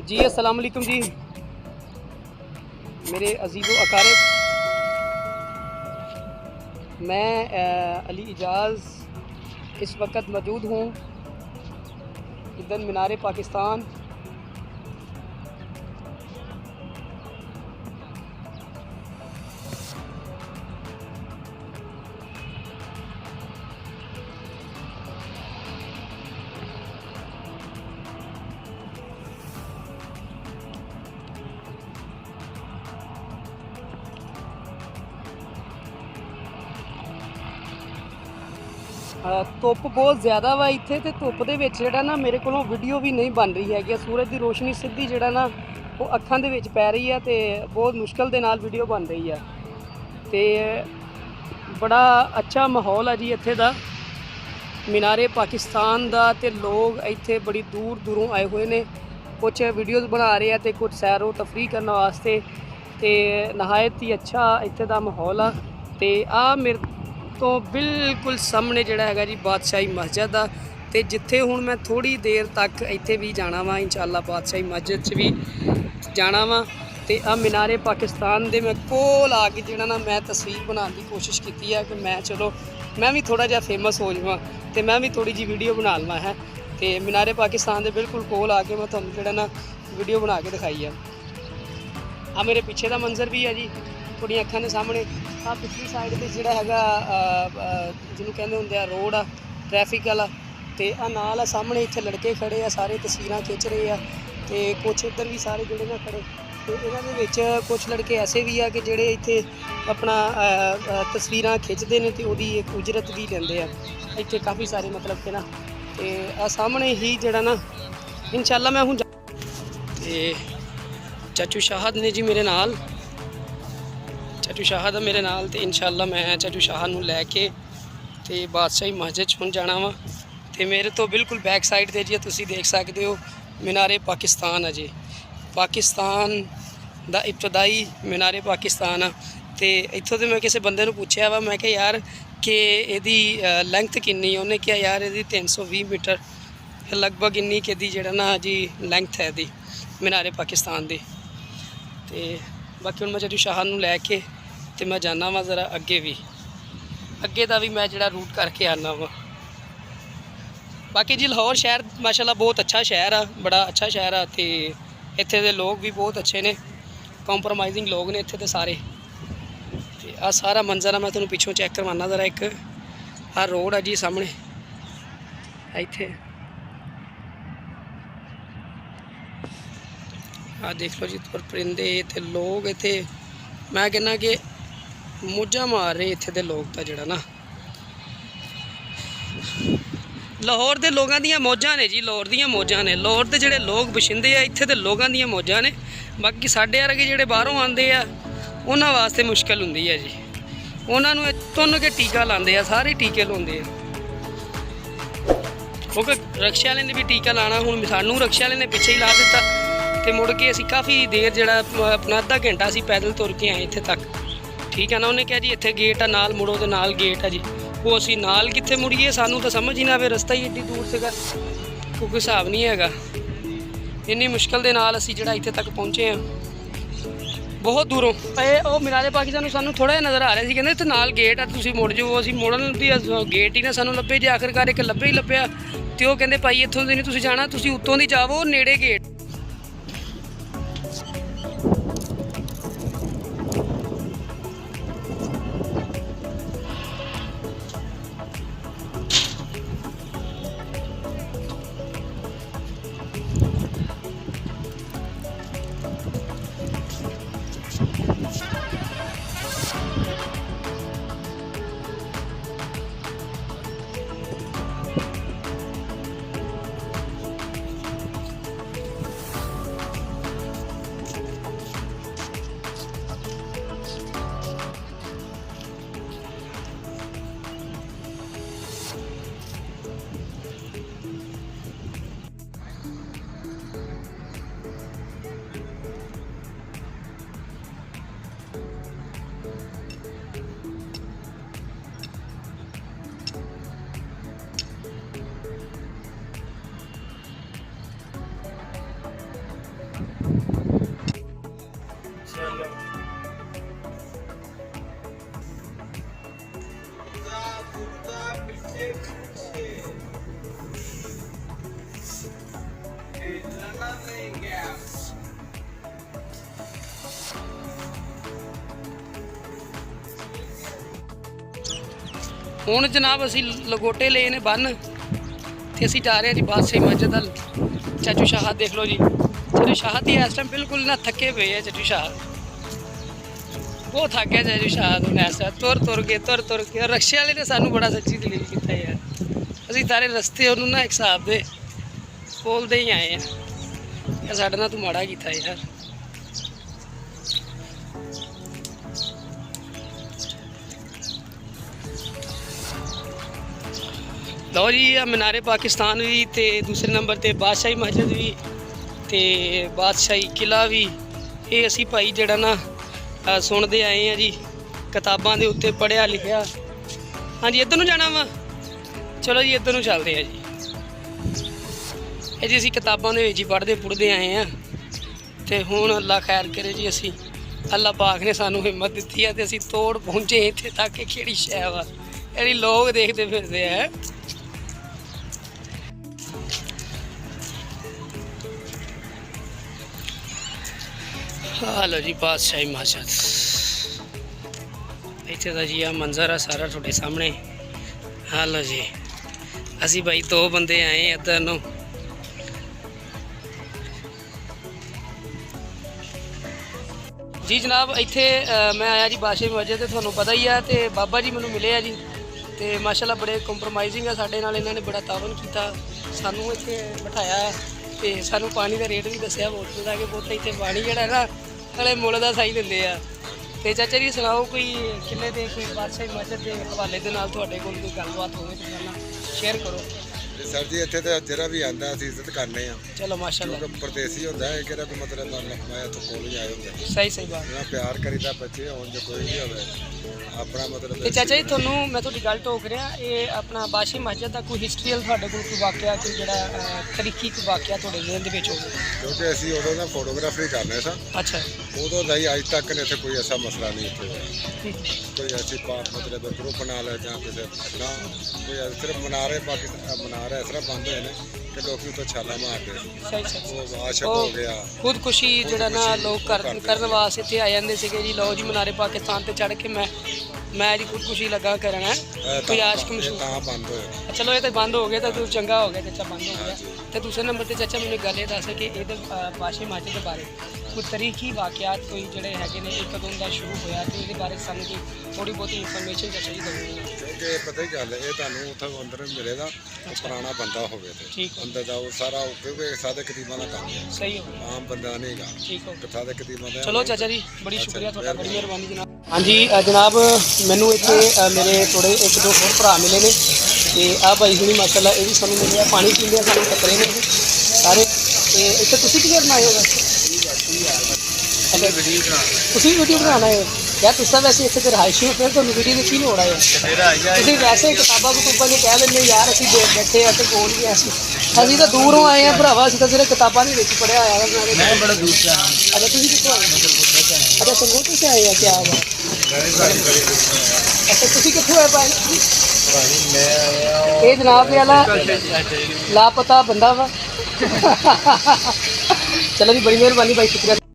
जी अस्सलाम वालेकुम जी मेरे अजीज़ो अकारब। मैं अली इजाज़ इस वक्त मौजूद हूँ इधर मीनार पाकिस्तान। ਧੁੱਪ ਬਹੁਤ ਜ਼ਿਆਦਾ ਵਾ ਇੱਥੇ ਤੇ ਧੁੱਪ ਦੇ ਵਿੱਚ ਜਿਹੜਾ ਨਾ ਮੇਰੇ ਕੋਲੋਂ ਵੀਡੀਓ ਵੀ ਨਹੀਂ ਬਣ ਰਹੀ ਹੈਗੀ। ਸੂਰਜ ਦੀ ਰੋਸ਼ਨੀ ਸਿੱਧੀ ਜਿਹੜਾ ਨਾ ਉਹ ਅੱਖਾਂ ਦੇ ਵਿੱਚ ਪੈ ਰਹੀ ਹੈ ਤੇ ਬਹੁਤ ਮੁਸ਼ਕਲ ਦੇ ਨਾਲ ਵੀਡੀਓ ਬਣ ਰਹੀ ਹੈ। ਤੇ ਬੜਾ ਅੱਛਾ ਮਾਹੌਲ ਆ ਜੀ ਇੱਥੇ ਦਾ ਮੀਨਾਰੇ ਪਾਕਿਸਤਾਨ ਦਾ। ਤੇ ਲੋਕ ਇੱਥੇ ਬੜੀ ਦੂਰ ਦੂਰੋਂ ਆਏ ਹੋਏ ਨੇ, ਕੁਝ ਵੀਡੀਓਜ਼ ਬਣਾ ਰਹੇ ਆ ਤੇ ਕੁਝ ਸੈਰੋ ਤਫਰੀਹ ਕਰਨ ਵਾਸਤੇ। ਤੇ ਨਹਾਇਤ ਹੀ ਅੱਛਾ ਇੱਥੇ ਦਾ ਮਾਹੌਲ ਆ। ਤੇ ਆ ਮੇਰੇ तो बिल्कुल सामने जोड़ा है जी बादशाही मस्जिद आ। तो जिथे हुण मैं थोड़ी देर तक इत्थे भी जाना वा इंशाअल्लाह बादशाही मस्जिद च भी जाना वा। तो आ मीनारे पाकिस्तान दे मैं कोल आके जिहड़ा ना मैं तस्वीर बनाने की कोशिश की है कि मैं चलो मैं भी थोड़ा जिहा फेमस हो जावां तो मैं भी थोड़ी जी वीडियो बना लवां है। तो मीनारे पाकिस्तान दे बिल्कुल कोल आके मैं तुहानूं जिहड़ा ना वीडियो बना के दिखाई है। आ मेरे पीछे का मंजर भी है जी थोड़ी अखां दे सामने। आ पिछली साइड पर जोड़ा है जिन्होंने कहते होंगे रोड आ ट्रैफिक वाला। तो आ नाल सामने इतने लड़के खड़े आ सारे तस्वीर खिंच रहे हैं। तो कुछ इधर भी सारे जोड़े ना खड़े। तो इन्होंने कुछ लड़के ऐसे भी है कि जोड़े इतने अपना तस्वीर खिंचते हैं तो वही एक उजरत भी लेंगे। इतने काफ़ी सारे मतलब कि ना तो आ सामने ही जोड़ा ना इंशाअल्लाह मैं हूँ। तो चाचू शाहद ने जी मेरे नाल चाचू शाह दा मेरे नाल। तो इंशाअल्लाह मैं चाचू शाह नूं लैके ते बादशाही मस्जिद हुण जाना वा। तो मेरे तो बिल्कुल बैक साइड ते जी तुसीं देख सकते हो मीनारे पाकिस्तान है जी। पाकिस्तान दा इब्तदाई मीनारे पाकिस्तान आ। तो इत्थों तो मैं किसी बंदे नूं पुछया वा मैं कि यार कि इहदी लेंथ किन्नी है। उन्हें कहा यार इहदी 320 मीटर लगभग इन्नी कि जिहड़ा ना जी लेंथ है इहदी मीनारे पाकिस्तान दी। तो बाकी हुण मैं चाचू शाह नूं लैके तो मैं जाना वा ज़रा अगे का भी मैं जो रूट करके आना वा। बाकी जी लाहौर शहर माशाल्लाह बहुत अच्छा शहर आ, बड़ा अच्छा शहर आ। तो इत्थे दे लोग भी बहुत अच्छे ने, कॉम्प्रोमाइजिंग लोग ने इत्थे दे सारे। तो आ सारा मंजर आ मैं तुहानूं पिछों चैक करवाना ज़रा। एक आ रोड आ जी सामने इत्थे आ देख लो जी पर परिंदे ते लोग इत्थे मैं कहना कि मौजा मार रहे इत्थे दे लोग। तो जोड़ा ना लाहौर के लोगों दियाँ मौजा ने जी, लाहौर दियाँ मौजा ने। लाहौर के जोड़े लोग बशिंदे आ इत्थे दे लोगों दियाँ मौजा ने। बाकी साढ़े वर्गे जोड़े बाहरों आते आ उन्होंने वास्ते मुश्किल होंदी है जी। उन्होंने तुन के टीका लाते हैं, सारे टीके लाते हैं क्योंकि रक्शे वाले ने भी टीका लाना। हुण सानू रक्शे वाले ने पिछे ही ला दिता। तो मुड़ के असी काफ़ी देर जोड़ा अपना अद्धा घंटा असी पैदल तुर के आए इत्थे तक। ठीक है ना। उन्हें कहा जी इत्थे गेट आ नाल मुड़ो तो नाल गेट है जी। वो असी नाल कित्थे मुड़िए सानू तो समझ ही ना आवे, रस्ता ही एड्डी दूर सीगा कोई हिसाब नहीं हैगा। इन्नी मुश्किल दे नाल असी जिहड़ा इत्थे तक पहुँचे हैं बहुत दूरों। वो मीनारे पाकिस्तान सानू थोड़ा जिहा नज़र आ रहा सी, कहंदे इत्थे नाल गेट आ तुसीं मुड़ जाओ। असी मुड़न दी गेट ही ना सानू लभे। जे आखिरकार एक लभे ही लभ्या तो वो कहंदे भाई इत्थों दी नहीं तुसीं जाना, तुसीं उत्तों दी जावो नेड़े गेट। ਹੁਣ ਜਨਾਬ ਅਸੀਂ ਲਗੋਟੇ ਲਏ ਨੇ ਬੰਨ ਤੇ ਅਸੀਂ ਜਾ ਰਹੇ ਹਾਂ ਜੀ ਬਾਦਸ਼ਾਹੀ ਮਸਜਿਦ ਵੱਲ। ਚਾਚੂ ਸ਼ਾਹ ਦੇਖ ਲਓ ਜੀ, ਚਾਚੂ ਸ਼ਾਹ ਦੀ ਇਸ ਟਾਈਮ ਬਿਲਕੁਲ ਨਾ ਥੱਕੇ ਪਏ ਆ। ਚਾਚੂ ਸ਼ਾਹ ਬਹੁਤ ਥੱਕ ਗਿਆ ਚਾਚੂ ਸ਼ਾਹ ਨੂੰ ਇਸ ਟਾਈਮ ਤੁਰ ਕੇ ਰਕਸ਼ੇ ਵਾਲੇ ਨੇ ਸਾਨੂੰ ਬੜਾ ਸੱਚੀ ਦਲੀਲ ਕੀਤਾ ਯਾਰ। ਅਸੀਂ ਸਾਰੇ ਰਸਤੇ ਉਹਨੂੰ ਨਾ ਇੱਕ ਹਿਸਾਬ ਦੇ ਬੋਲਦੇ ਹੀ ਆਏ ਆ ਯਾਰ, ਸਾਡੇ ਨਾਲ ਤੂੰ ਮਾੜਾ ਕੀਤਾ ਯਾਰ। ਲਓ ਜੀ ਆ ਮਨਾਰੇ ਪਾਕਿਸਤਾਨ ਵੀ ਤੇ ਦੂਸਰੇ ਨੰਬਰ ਤੇ ਬਾਦਸ਼ਾਹੀ ਮਸਜਿਦ ਵੀ ਤੇ ਬਾਦਸ਼ਾਹੀ ਕਿਲਾ ਵੀ। ਇਹ ਅਸੀਂ ਭਾਈ ਜਿਹੜਾ ਨਾ ਸੁਣਦੇ ਆਏ ਆ ਜੀ, ਕਿਤਾਬਾਂ ਦੇ ਉੱਤੇ ਪੜ੍ਹਿਆ ਲਿਖਿਆ। ਹਾਂਜੀ ਇੱਧਰ ਨੂੰ ਜਾਣਾ ਵਾ, ਚਲੋ ਜੀ ਇੱਧਰ ਨੂੰ ਚੱਲਦੇ ਆ ਜੀ। ਇਹ ਜੀ ਅਸੀਂ ਕਿਤਾਬਾਂ ਦੇ ਵਿੱਚ ਹੀ ਪੜ੍ਹਦੇ ਆਏ ਆ ਤੇ ਹੁਣ ਅੱਲਾ ਖੈਰ ਕਰੇ ਜੀ। ਅਸੀਂ ਅੱਲਾ ਪਾਕ ਨੇ ਸਾਨੂੰ ਹਿੰਮਤ ਦਿੱਤੀ ਆ ਤੇ ਅਸੀਂ ਤੋੜ ਪਹੁੰਚੇ ਇੱਥੇ ਤੱਕ ਕਿ ਕਿਹੜੀ ਸ਼ੈ ਵਾ ਜਿਹੜੀ ਲੋਕ ਦੇਖਦੇ ਫਿਰਦੇ ਆ। ਹਾਲੋ ਜੀ ਬਾਦਸ਼ਾਹੀ ਮਸਜਿਦ, ਇੱਥੇ ਦਾ ਜੀ ਆ ਮੰਜ਼ਰ ਆ ਸਾਰਾ ਤੁਹਾਡੇ ਸਾਹਮਣੇ। ਹਾਲੋ ਜੀ ਅਸੀਂ ਭਾਈ 2 ਬੰਦੇ ਆਏ ਇੱਧਰ ਨੂੰ। ਜੀ ਜਨਾਬ ਇੱਥੇ ਮੈਂ ਆਇਆ ਜੀ ਬਾਦਸ਼ਾਹੀ ਮਸਜਿਦ ਤੇ ਤੁਹਾਨੂੰ ਪਤਾ ਹੀ ਆ, ਤੇ ਬਾਬਾ ਜੀ ਮੈਨੂੰ ਮਿਲੇ ਆ ਜੀ ਤੇ ਮਾਸ਼ਾਅੱਲਾ ਬੜੇ ਕੰਪਰੋਮਾਈਜ਼ਿੰਗ ਆ ਸਾਡੇ ਨਾਲ। ਇਹਨਾਂ ਨੇ ਬੜਾ ਤਾਵਨ ਕੀਤਾ, ਸਾਨੂੰ ਇੱਥੇ ਬਿਠਾਇਆ ਤੇ ਸਾਨੂੰ ਪਾਣੀ ਦਾ ਰੇਟ ਵੀ ਦੱਸਿਆ ਬੋਤਲ ਦਾ, ਕਿ ਬੋਤਲ ਇੱਥੇ ਪਾਣੀ ਜਿਹੜਾ ਨਾ ਨਾਲੇ ਮੁੱਲ ਦਾ ਸਹੀ ਦਿੰਦੇ ਆ। ਤੇ ਚਾਚਾ ਜੀ ਸੁਣਾਓ ਕੋਈ ਕਿੰਨੇ ਦੇ ਕੋਈ ਬਾਦਸ਼ਾਹੀ ਮਸਜਿਦ ਦੇ ਹਵਾਲੇ ਦੇ ਨਾਲ ਤੁਹਾਡੇ ਕੋਲ ਕੋਈ ਗੱਲਬਾਤ ਹੋਵੇ ਤਾਂ ਪਹਿਲਾਂ ਸ਼ੇਅਰ ਕਰੋ। ਸਰ ਜੀ ਇੱਥੇ ਤੇ ਜਿਹੜਾ ਵੀ ਆਂਦਾ ਅਸੀਂ ਇੱਜ਼ਤ ਕਰਨੇ ਆ। ਚਲੋ ਮਾਸ਼ਾਅੱਲਾ, ਕਿਉਂਕਿ ਪਰਦੇਸੀ ਹੁੰਦਾ ਹੈ ਕਿਹੜਾ ਕੋਈ ਮਤਲਬ ਨਾਲ ਮੈਂ ਇੱਥੋਂ ਕੋਲ ਹੀ ਆਏ ਹੁੰਦੇ। ਸਹੀ ਬਾਤ। ਨਾ ਪਿਆਰ ਕਰੀਦਾ ਬੱਚੇ ਹੋਣ ਜੋ ਕੋਈ ਵੀ ਹੋਵੇ ਆਪਣਾ ਮਤਲਬ। ਤੇ ਚਾਚਾ ਜੀ ਤੁਹਾਨੂੰ ਮੈਂ ਤੁਹਾਡੀ ਗੱਲ ਟੋਕ ਰਿਹਾ, ਇਹ ਆਪਣਾ ਬਾਦਸ਼ਾਹੀ ਮਸਜਿਦ ਦਾ ਕੋਈ ਹਿਸਟਰੀਅਲ ਤੁਹਾਡੇ ਕੋਲ ਕੋਈ ਵਾਕਿਆ ਕੋਈ ਜਿਹੜਾ ਤਰੀਕੀ ਕੋਈ ਵਾਕਿਆ ਤੁਹਾਡੇ ਜ਼ਿਹਨ ਦੇ ਵਿੱਚ ਹੋਵੇ? ਕਿਉਂਕਿ ਅਸੀਂ ਉਦੋਂ ਦਾ ਫੋਟੋਗ੍ਰਾਫੀ ਕਰਨੇ ਸਾਂ। ਅੱਛਾ। ਉਦੋਂ ਦਾ ਹੀ ਅੱਜ ਤੱਕ ਨੇ ਇੱਥੇ ਕੋਈ ਐਸਾ ਮਸਲਾ ਨਹੀਂ ਇੱਥੇ ਹੋਇਆ। ਕੋਈ ਐਸੀ ਮਤਲਬ ਗਰੁੱਪ ਨਾਲ ਜਾਂ ਕਿਸੇ ਨਾ ਕੋਈ ਸਿਰਫ ਮਨਾਰੇ ਪਾਕਿਸਤਾਨ ਮਨਾਰੇ ਇਸ ਤਰ੍ਹਾਂ ਬੰਦ ਹੋਏ ਨੇ ਕਿ ਲੋਕੀ ਉੱਤੇ ਛਾਲਾ ਮਾਰਦੇ। ਸਹੀ ਉਹ ਆਸ਼ਕ ਹੋ ਗਿਆ, ਖੁਦਕੁਸ਼ੀ ਜਿਹੜਾ ਨਾ ਲੋਕ ਕਰਨ ਵਾਸਤੇ ਇੱਥੇ ਆ ਜਾਂਦੇ ਸੀਗੇ ਜੀ। ਲਓ ਜੀ ਮਨਾਰੇ ਪਾਕਿਸਤਾਨ ਤੇ ਚੜ੍ਹ ਕੇ ਮੈਂ ਜੀ ਖੁਦਕੁਸ਼ੀ ਲੱਗਾ ਕਰਨਾ ਕੋਈ ਆਸ਼ਕ ਮਹਿਸੂਸ ਤਾਂ ਬੰਦ ਹੋਇਆ। ਚਲੋ ਇਹ ਤਾਂ ਬੰਦ ਹੋ ਗਿਆ ਤਾਂ ਤੂੰ ਚੰਗਾ ਹੋ ਗਿਆ ਚਾਚਾ, ਬੰਦ ਹੋ ਗਿਆ। ਤੇ ਦੂਸਰੇ ਨੰਬਰ ਤੇ ਚਾਚਾ ਮੈਨੂੰ ਗੱਲ ਇਹ ਦੱਸ ਕਿ ਇਹਦੇ ਬਾਦਸ਼ਾਹੀ ਮਸਜਿਦ ਦੇ ਬਾਰੇ ਕੋਈ ਤਰੀਖੀ ਵਾਕਿਆਤ ਕੋਈ ਜਿਹੜੇ ਹੈਗੇ ਨੇ, ਇਹ ਕਦੋਂ ਦਾ ਸ਼ੁਰੂ ਹੋਇਆ ਤੇ ਇਹਦੇ ਬਾਰੇ ਸਾਨੂੰ ਕੋਈ ਥੋੜੀ ਬਹੁਤੀ ਇਨਫੋਰਮੇਸ਼ਨ ਚਾਚਾ ਜੀ ਦਿਓ। ਕਿਉਂਕਿ ਪਤਾ ਹੀ ਗੱਲ ਇਹ ਤੁਹਾਨੂੰ ਉੱਥੇ ਅੰਦਰ ਮਿਲੇਗਾ ਉਹ ਪੁਰਾਣਾ ਬੰਦਾ ਹੋਵੇ ਤੇ ਅੰਦਰ ਦਾ ਉਹ ਸਾਰਾ ਕਿਉਂਕਿ ਸਾਦੇ ਕਦੀਮਾਂ ਦਾ ਕੰਮ ਹੈ। ਸਹੀ ਹੋ, ਆਮ ਬੰਦਾ ਨਹੀਂ ਹੈਗਾ। ਠੀਕ ਹੋ, ਸਾਦੇ ਕਦੀਮਾਂ ਦਾ। ਚਲੋ ਚਾਚਾ ਜੀ ਬੜੀ ਸ਼ੁਕਰੀਆ ਤੁਹਾਡਾ, ਬੜੀ ਮਿਹਰਬਾਨੀ ਜਨਾਬ। ਹਾਂਜੀ ਜਨਾਬ ਮੈਨੂੰ ਇੱਥੇ ਮੇਰੇ ਥੋੜੇ 1-2 ਹੋਰ ਭਰਾ ਮਿਲੇ ਨੇ ਤੇ ਆਹ ਭਾਈ ਹੁਣੀ ਮਾਸ਼ਾਅੱਲਾ ਇਹ ਵੀ ਸਾਨੂੰ ਮਿਲਿਆ, ਪਾਣੀ ਪੀਂਦੇ ਆ, ਸਾਨੂੰ ਟੱਕਰੇ ਨੇ ਸਾਰੇ। ਤੇ ਇੱਥੇ ਤੁਸੀਂ ਕੀ ਕਰਨਾ ਆਏ ਹੋ? ਤੁਸੀਂ ਵੀਡੀਓ ਬਣਾਉਣਾ ਹੈ ਯਾਰ? ਤੁਸੀਂ ਤਾਂ ਵੈਸੇ ਇੱਥੇ ਤੇ ਰਹਾਇਸ਼ੀ ਹੋ, ਫਿਰ ਤੁਹਾਨੂੰ ਵੀਡੀਓ ਦੀ ਕੀ ਲੋੜ ਹੈ? ਤੁਸੀਂ ਵੈਸੇ ਕਿਤਾਬਾਂ ਕਤੂਬਾਂ ਨੂੰ ਕਹਿ ਦਿੰਦੇ ਯਾਰ ਅਸੀਂ ਬੈਠੇ ਆ ਤੇ ਕੋਲ ਵੀ ਅਸੀਂ ਤਾਂ ਦੂਰੋਂ ਆਏ ਆ ਭਰਾਵਾ, ਅਸੀਂ ਤਾਂ ਸਿਰਫ ਕਿਤਾਬਾਂ ਦੇ ਵਿੱਚ ਪੜ੍ਹਿਆ ਹੋਇਆ। ਮੈਂ ਬੜਾ ਦੂਰ ਸੇ ਆਇਆ। ਅੱਛਾ ਤੁਸੀਂ ਕਿੱਥੋਂ ਆਏ? ਅੱਛਾ ਸੰਗਰੂਰ ਸੇ ਆਏ ਆ? ਕਿਆ ਬਾਤ। ਅੱਛਾ ਤੁਸੀਂ ਕਿੱਥੋਂ ਆਏ ਭਾਈ? ਇਹ ਜਨਾਬ ਵਾਲਾ ਲਾਪਤਾ ਬੰਦਾ ਵਾ। ਚਲੋ ਜੀ ਬੜੀ ਮਿਹਰਬਾਨੀ ਭਾਈ, ਸ਼ੁਕਰੀਆ।